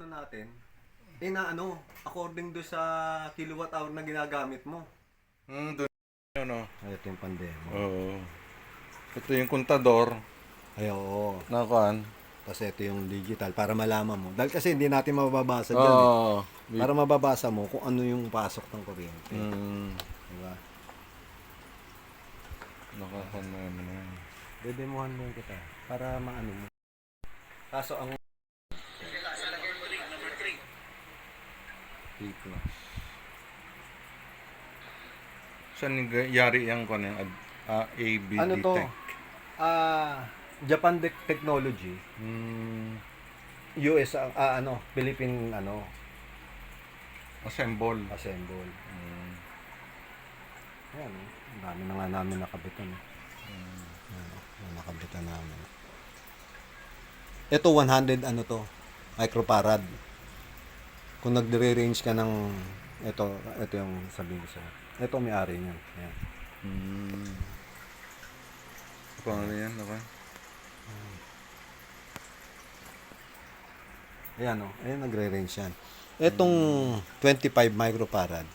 natin, na ano, according do sa kilowatt hour na ginagamit mo. Doon ano. Ay, ito yung pandemo. Oo. Ito yung kontador. Ay, oo. Na kan. Tapos ito yung digital para malaman mo. Dahil kasi hindi natin mababasa dyan Oo. Para mababasa mo kung ano yung pasok ng kuryente. Diba? Nakakano na yan. Dedemohan mo kita para maano mo. Kaso ang Dito. Saan yari yung kan yung ABD ano to? Tech? Japan Technology. US Philippine Assemble. assemble. Ayan, ang dami na nga namin nakabitan. Nakabitan namin. Ito 100 microfarad. Kung nagre-range ka ng ito yung sabihin ko sa'yo. Ito may-ari niyan. Ayan. Paano yan? Okay. Ayan ayan nagre-range yan. Itong 25 microfarad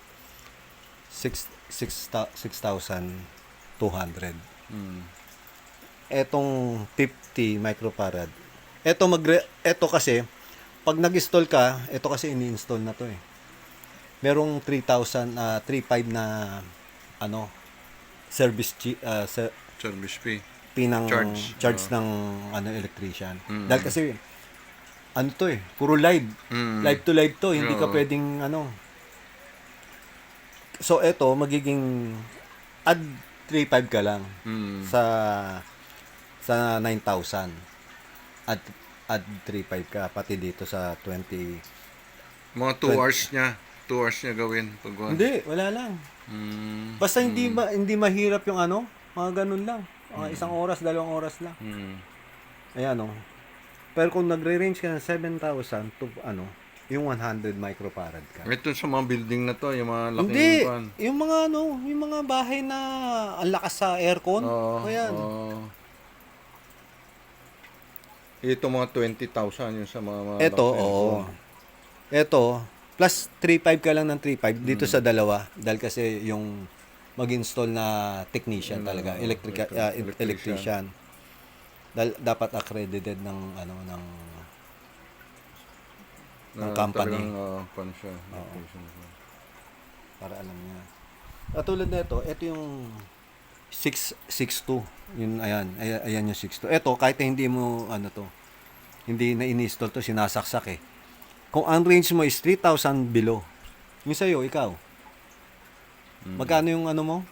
6,200. Etong 50 microfarad. Ito kasi pag nag-install ka, ito kasi ini-install na to eh. Merong 3,500 na service Service fee. pinang charge ng electrician. Dahil kasi to puro live. Live to live to, hindi ka pwedeng So ito magiging add 3,500 ka lang sa 9,000. Add 3,500 ka pati dito sa 20. Mga 2 hours niya. 2 hours niya gawin. Hindi, wala lang. Basta hindi mahirap yung mga ganun lang. Isang oras, 2 oras lang. Ayan Pero kung nagre-range ka ng 7,000 to yung 100 microfarad ka. Ito sa mga building na to, yung mga laking Hindi, pan. yung mga bahay na ang lakas sa aircon. Ayan. Ito mga 20,000 yung sa mga Ito, laking aircon. Ito, plus 3,500 ka lang ng 3,500 dito sa dalawa. Dahil kasi yung mag-install na technician talaga, electrician. Dapat accredited ng company. Para alam niya. Tulad na ito yung 662. Yun ayan yung 62. Ito kahit hindi mo hindi na ini-install to, sinasaksak eh. Kung ang range mo is 3,000 below. Yung sa'yo, ikaw. Magkano yung mo?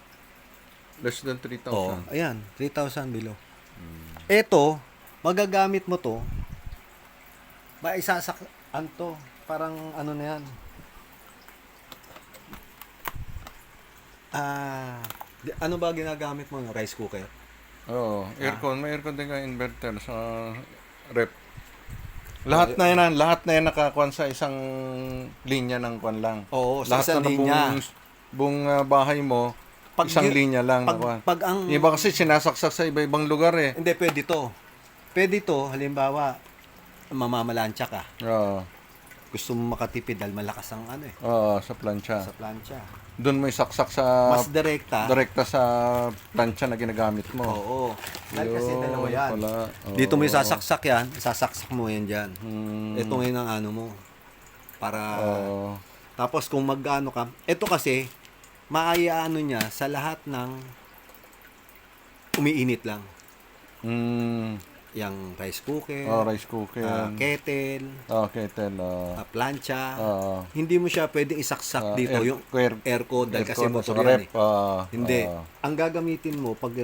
Less than 3,000. Ayan, 3,000 below. Ito, magagamit mo to, parang na yan. Ano ba ginagamit mo? Rice cooker? Oo, aircon. May aircon din ka inverter sa rep. Lahat na yan nakakuan sa isang linya ng kuan lang. Oo, sa lahat isang linya. Buong bahay mo, isang linya lang. Iba kasi sinasaksak sa iba-ibang lugar eh. Hindi, pwede to. Pwede to, halimbawa, mamamalansya ka. Oo. Gusto mo makatipid dahil malakas ang Oo, sa plancha. sa plancha. Doon mo isaksak sa Mas direkta. direkta sa plancha na ginagamit mo. Oo. Dahil kasi dalawa yan. Pala. Dito mo isasaksak mo yan dyan. Ito ngayon ang mo. Para, tapos kung ka, ito kasi, niya sa lahat ng umiinit lang. Yang rice cooker, Rice cooker. kettle, Kettle. plancha. Hindi mo siya pwedeng isaksak dito yung aircon dahil kasi motor yan eh. Hindi. Ang gagamitin mo pag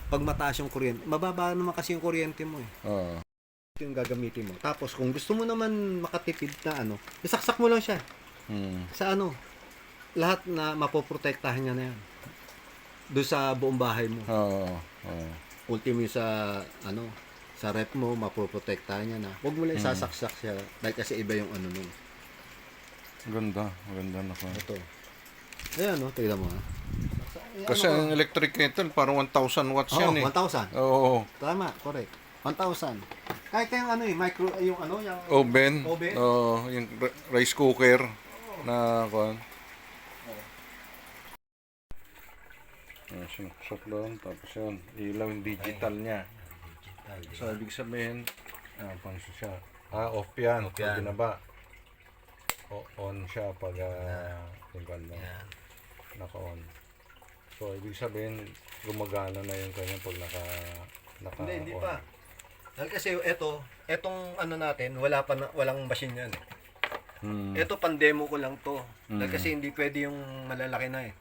pag mataas yung kuryente, mababa naman kasi yung kuryente mo eh. Ito yung gagamitin mo. Tapos kung gusto mo naman makatipid na isaksak mo lang siya. Sa lahat na mapoprotektahan niya na yan. Doon sa buong bahay mo. Ultimo yung sa rep mo, mapoprotektahan niya na. Huwag mo lang isasaksak siya dahil kasi iba yung nun. Maganda na ko. Ito. Ayan tignan mo Kasi ang electric kettle parang 1,000 watts yan eh. 1,000. Oo. Tama, correct. 1,000. Kahit yung ano micro, yung ano, yung Oven. Oven? Yung rice cooker na kuan. Sinuksak doon, tapos yun, ilaw yung digital niya. So, ibig sabihin, pang siya. Off yan. Off yan. Binaba. On siya pag yung ganda. Naka-on. So, ibig sabihin, gumagana na yung kanya pag naka-on. Hindi pa. Dahil kasi etong ano natin, walang machine yan eh. Ito pang-demo ko lang to. Dahil kasi hindi pwede yung malalaki na eh.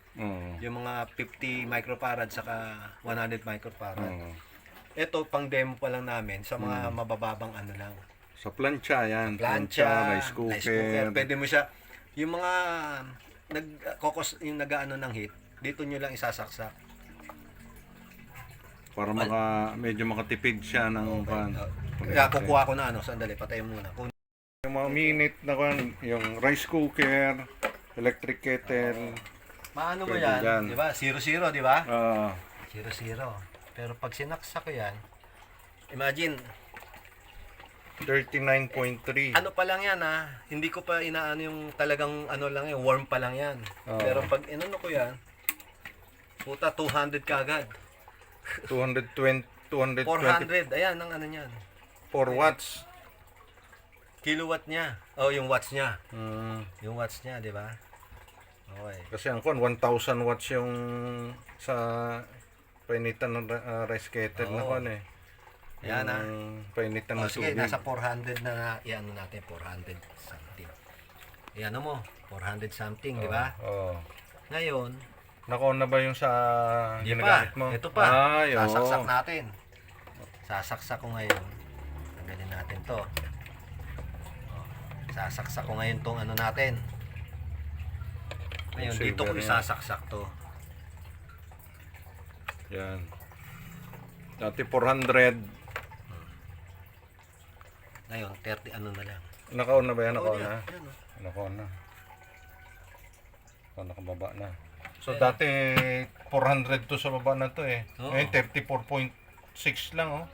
Yung mga 50 microfarad saka 100 microfarad. Ito pang-demo pa lang namin sa mga mabababang ano lang. Sa plancha yan. Plancha, rice cooker. Pwede mo siya, yung mga yung nag-ano ng heat, dito nyo lang isasaksak. Para medyo makatipid siya ng pan. Kaya kukuha ko na sandali, patayin muna. Yung mga minute na yung rice cooker, electric kettle. Maano mo Pwede yan, dyan. di ba? 0-0, di ba? 0-0. 0. Pero pag sinaksak ko yan, imagine, 39.3. ano pa lang yan hindi ko pa inaano yung talagang ano lang yan, warm pa lang yan. Pero pag inano ko yan, puta 200 kagad. 220, 400, ayan ang ano niyan. 4 watts. Kilowatt niya. Yung watts niya. Yung watts niya, di ba? Okay. Kasi ang 1,000 watts yung sa painitan ng rice kettle na Yan painitan ng sige, tubig. nasa 400 na i-ano natin, 400 something. Iyan mo, 400 something, di ba? Ngayon, Naka-on na ba yung sa di ginagamit pa. mo? Ito pa. Sasaksak oo. natin. Sasaksak ko ngayon. Tanggalin natin to. Sasaksak ko ngayon tong ano natin. Ngayon, dito ko isasaksak to. Yan. Dati 400. Ngayon, 30 ano na lang. Naka-on na ba yan? Naka-on yan. na? Yan, Naka-on na. Nakababa na. So dati 400 to sa baba na to eh. Ngayon 34.6 lang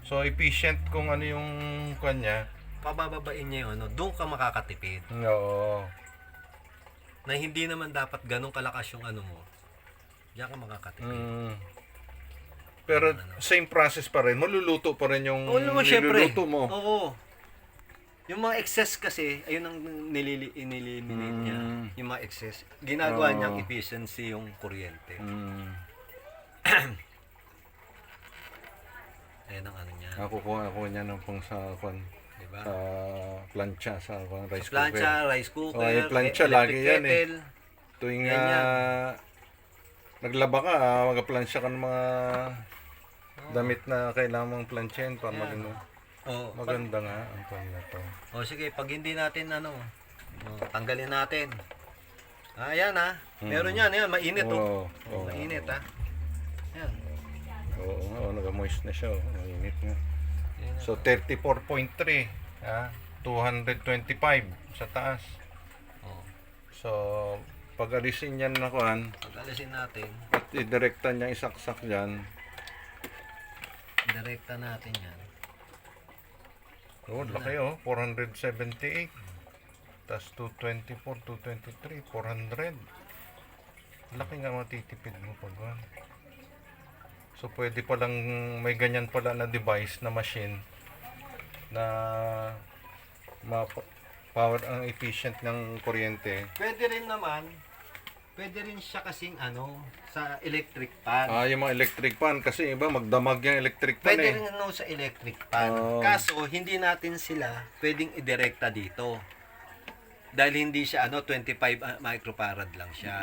So efficient kung ano yung kanya. Pabababain niya yung doon ka makakatipid. Oo. Na hindi naman dapat ganun kalakas yung ano mo. Diyan ka makakatipid. Pero same process pa rin. Maluluto pa rin yung niluluto mo. Oo. Yung mga excess kasi, ayun ang ineliminate niya. Yung mga excess. Ginagawa niyang efficiency yung kuryente. Ayun ang ano niya. Nakukuha ako niya ng pang sa diba? Plancha sa rice cooker. Plancha, rice cooker, yung plancha lagi yan kettle. Tuwing naglaba ka, mag-plancha ka ng mga damit na kailangan mong planchain para maging maganda nga ang na to. Sige, pag hindi natin tanggalin natin. Ayan meron yan, mainit mainit Ayan. Oo, nag-moist na siya. Mainit nga. So 34.3, 225 sa taas. So pag alisin yan na pag-alisin natin, at idirekta niya isaksak diyan. Direkta natin yan. Laki 478. Tas 224, 223, 400. Laki nga matitipid mo pag So pwede pa lang may ganyan pala na device na machine na power ang efficient ng kuryente. Pwede rin siya kasing sa electric pan. Yung mga electric pan kasi iba magdamag yung electric pan Pwede rin sa electric pan. Kaso hindi natin sila pwedeng idirekta dito. Dahil hindi siya 25 microfarad lang siya.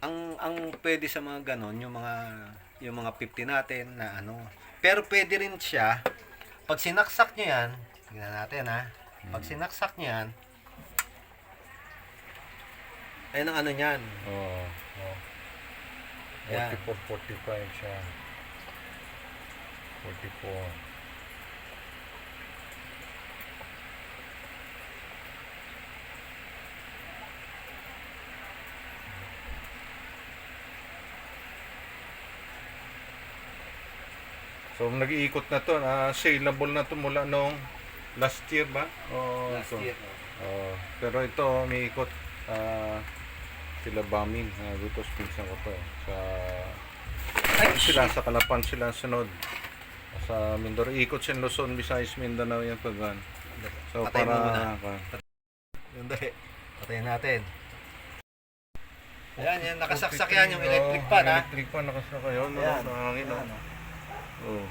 Ang pwede sa mga ganon yung mga 50 natin na Pero pwede rin siya pag sinaksak niyo yan, tingnan natin Pag sinaksak niyo yan, ayun ang niyan. 44, 45 siya. 44. So nag-iikot na to, saleable na to mula nung last year ba? Last ito. year. Pero ito umiikot sila Bamin, Gutos pinsan ko to sa sila sa Kalapan sila sunod sa Mindoro, ikot sa Luzon, Visayas, Mindanao yan pagwan. So Patayin mo para Yung dali. Patayin natin. Ayan, yan. Nakasaksak yan yung electric fan, ha? Electric fan, nakasaksak yun. Ayan. Sa hangin, Ayan, oh.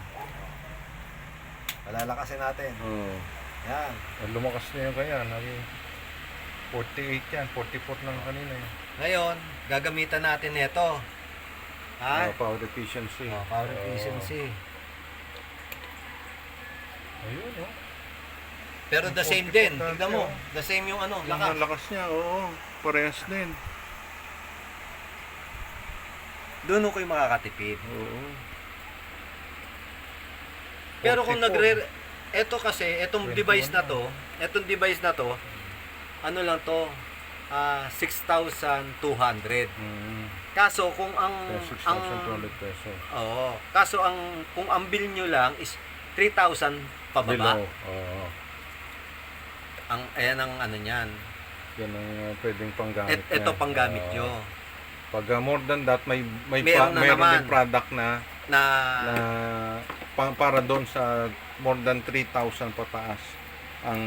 Palalakasin natin. Oh. Yan. Lumakas na yun kaya. 48 yan. 44 lang kanina. Ngayon, gagamitan natin ito. Ha? Power efficiency. Power efficiency. Ayun, oh. Pero the same din. Tignan mo. The same yung ano, Lakas. lakas. Lakas niya, oo. Parehas din. Doon ko yung makakatipid. Oo. Pero kung 44. eto kasi, etong 21 device na to, ano lang to, 6,200. Kaso kung ang 6,200 pesos. Oo. Kaso kung ang bill nyo lang is 3,000 pababa. Below. Oo. Ayan ang ano niyan. Yan ang pwedeng panggamit niya. Ito panggamit nyo. Pag more than that, may Meron na naman. din product na Na para doon sa more than 3,000 pataas ang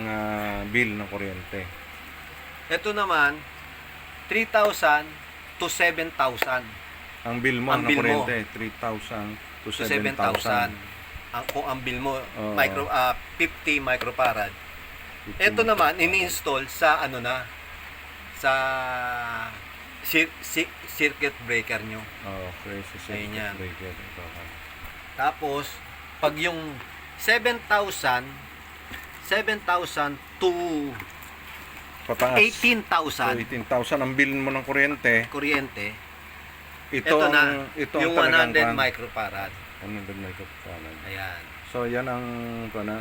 bill ng kuryente. ito naman 3,000 to 7,000. Ang bill mo Ang ng bill mo. kuryente 3,000 to To 7,000. 7,000. Kung ang bill mo Oo. 50 microfarad. Ito naman ini-install sa ano na sa circuit breaker nyo. Okay, so Ayun yan. breaker ito. Tapos pag yung 7,000 to Pataas. 18,000 18,000 ang bill mo ng kuryente. kuryente, Ito na ito yung ang talagang 100 microfarad. 100 microfarad. Ayan. So yan ang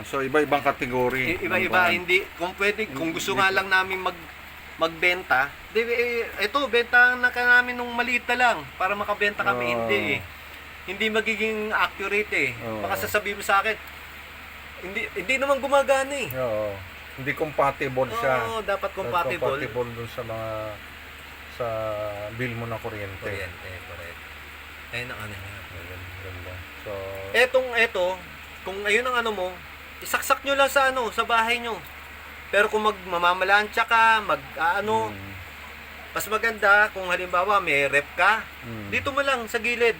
so iba-ibang kategory. Iba-iba, hindi kung pwede, kung gusto nga lang namin magbenta, ito benta na ka namin nung maliit na lang para makabenta kami. Hindi hindi magiging accurate eh. Baka sasabihin mo sa akin, hindi naman gumagana eh. Oo. Hindi compatible siya. Oo, dapat compatible. Compatible dun sa bill mo ng kuryente. Kuryente, correct. Ayun ang ano niya. Ganda. So, Eto, kung ayun ang ano mo, isaksak nyo lang sa sa bahay nyo. Pero kung mamamalansya ka, mas maganda kung halimbawa may rep ka, dito mo lang sa gilid.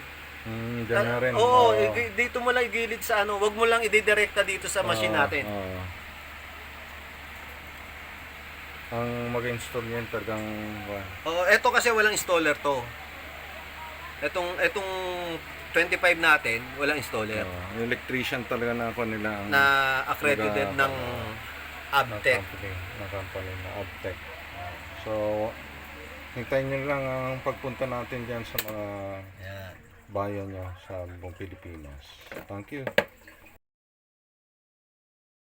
Diyan na rin. Oo, dito mo lang igilid sa wag mo lang ididirekta dito sa machine natin. Ang mag-install niyan talagang Eto kasi walang installer to. Etong 25 natin, walang installer. Electrician talaga na ako nila ang Na accredited ng Abtec. ng company na Abtec. So, hintayin nyo lang ang pagpunta natin dyan sa mga bayan nyo sa buong Pilipinas. Thank you.